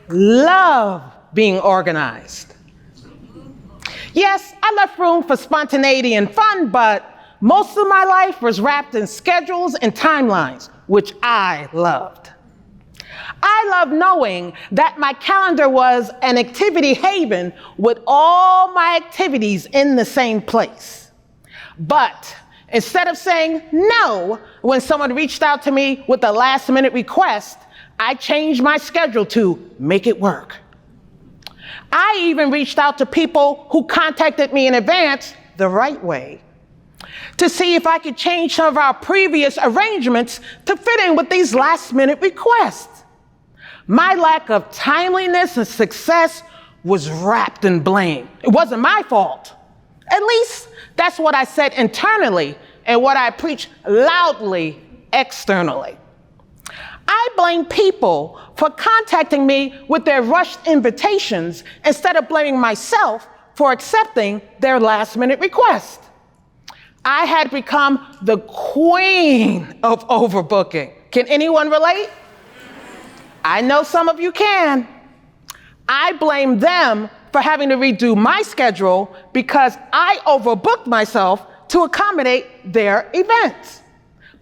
love being organized. Yes, I left room for spontaneity and fun, but most of my life was wrapped in schedules and timelines, which I loved. I love knowing that my calendar was an activity haven with all my activities in the same place. But instead of saying no when someone reached out to me with a last-minute request, I changed my schedule to make it work. I even reached out to people who contacted me in advance the right way to see if I could change some of our previous arrangements to fit in with these last-minute requests. My lack of timeliness and success was wrapped in blame. It wasn't my fault. At least that's what I said internally and what I preach loudly externally. I blame people for contacting me with their rushed invitations instead of blaming myself for accepting their last-minute request. I had become the queen of overbooking. Can anyone relate? I know some of you can. I blame them for having to redo my schedule because I overbooked myself to accommodate their events.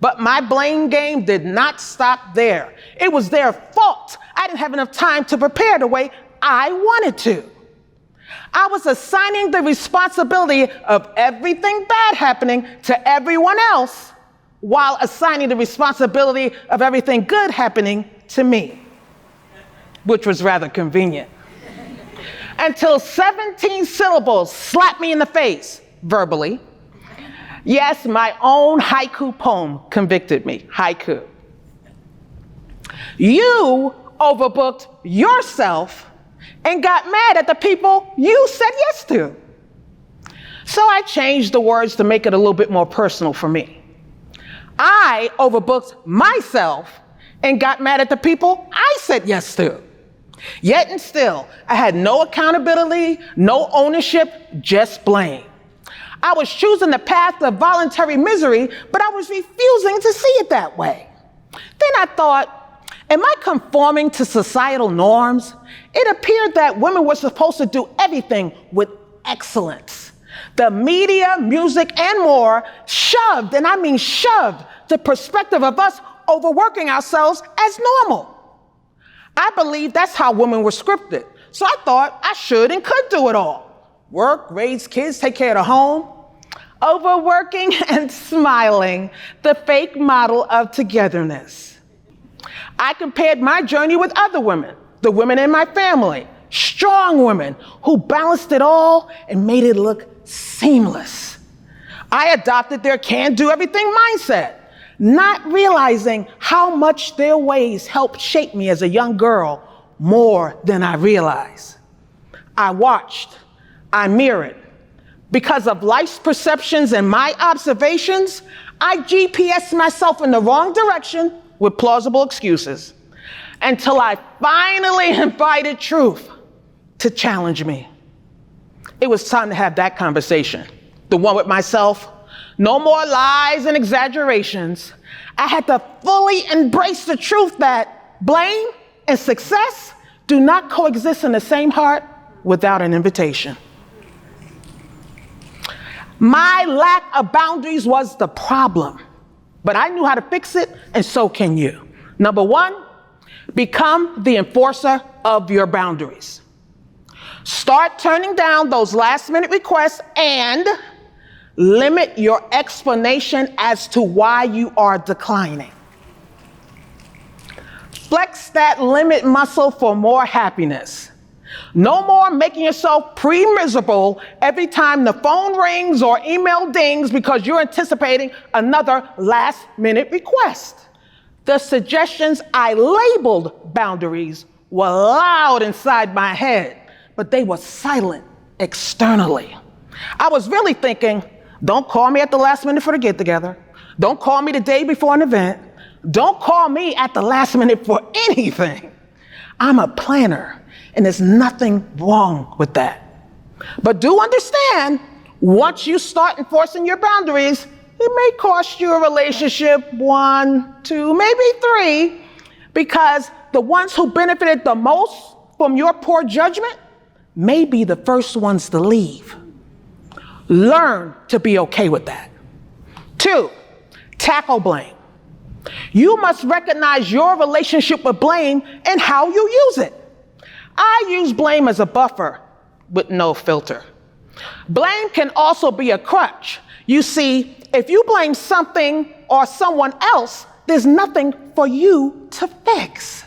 But my blame game did not stop there. It was their fault. I didn't have enough time to prepare the way I wanted to. I was assigning the responsibility of everything bad happening to everyone else while assigning the responsibility of everything good happening to me, which was rather convenient. Until 17 syllables slapped me in the face, verbally. Yes, my own haiku poem convicted me, haiku. You overbooked yourself and got mad at the people you said yes to. So I changed the words to make it a little bit more personal for me. I overbooked myself and got mad at the people I said yes to. Yet and still, I had no accountability, no ownership, just blame. I was choosing the path of voluntary misery, but I was refusing to see it that way. Then I thought, am I conforming to societal norms? It appeared that women were supposed to do everything with excellence. The media, music, and more shoved, and I mean shoved, the perspective of us overworking ourselves as normal. I believe that's how women were scripted. So I thought I should and could do it all. Work, raise kids, take care of the home. Overworking and smiling, the fake model of togetherness. I compared my journey with other women, the women in my family, strong women who balanced it all and made it look seamless. I adopted their can-do everything mindset, not realizing how much their ways helped shape me as a young girl more than I realized. I watched, I mirrored. Because of life's perceptions and my observations, I GPSed myself in the wrong direction with plausible excuses until I finally invited truth to challenge me. It was time to have that conversation, the one with myself. No more lies and exaggerations. I had to fully embrace the truth that blame and success do not coexist in the same heart without an invitation. My lack of boundaries was the problem, but I knew how to fix it, and so can you. Number one, become the enforcer of your boundaries. Start turning down those last-minute requests and limit your explanation as to why you are declining. Flex that limit muscle for more happiness. No more making yourself pre-miserable every time the phone rings or email dings because you're anticipating another last-minute request. The suggestions I labeled boundaries were loud inside my head, but they were silent externally. I was really thinking, don't call me at the last minute for the get-together. Don't call me the day before an event. Don't call me at the last minute for anything. I'm a planner, and there's nothing wrong with that. But do understand, once you start enforcing your boundaries, it may cost you a relationship, 1, 2, maybe 3, because the ones who benefited the most from your poor judgment may be the first ones to leave. Learn to be okay with that. 2, tackle blame. You must recognize your relationship with blame and how you use it. I use blame as a buffer with no filter. Blame can also be a crutch. You see, if you blame something or someone else, there's nothing for you to fix.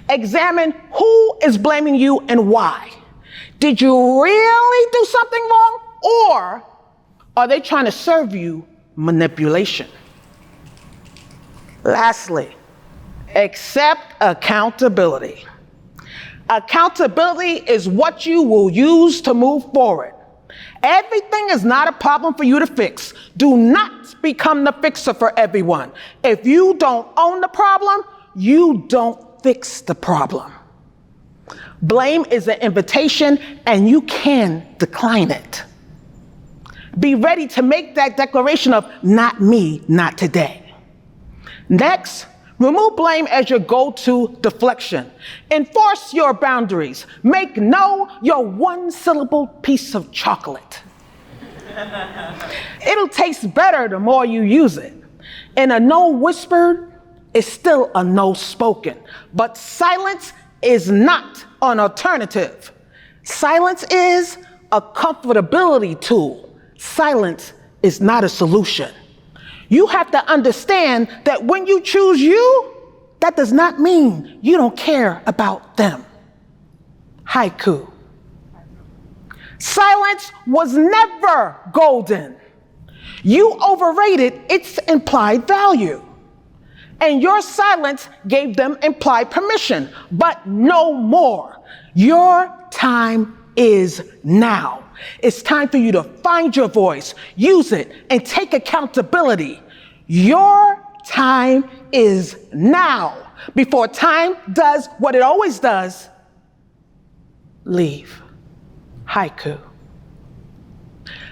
Examine who is blaming you and why. Did you really do something wrong, or are they trying to serve you manipulation? Lastly, accept accountability. Accountability is what you will use to move forward. Everything is not a problem for you to fix. Do not become the fixer for everyone. If you don't own the problem, you don't fix the problem. Blame is an invitation, and you can decline it. Be ready to make that declaration of not me, not today. Next, remove blame as your go-to deflection. Enforce your boundaries. Make no your one-syllable piece of chocolate. It'll taste better the more you use it. And a no whispered is still a no spoken. But silence is not an alternative. Silence is a comfortability tool. Silence is not a solution. You have to understand that when you choose you, that does not mean you don't care about them. Haiku. Silence was never golden. You overrated its implied value. And your silence gave them implied permission, but no more. Your time is now. It's time for you to find your voice, use it, and take accountability. Your time is now. Before time does what it always does, leave. Haiku.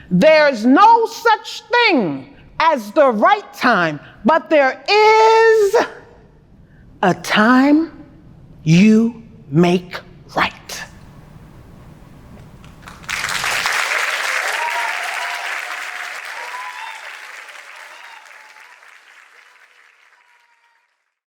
There's no such thing as the right time, but there is a time you make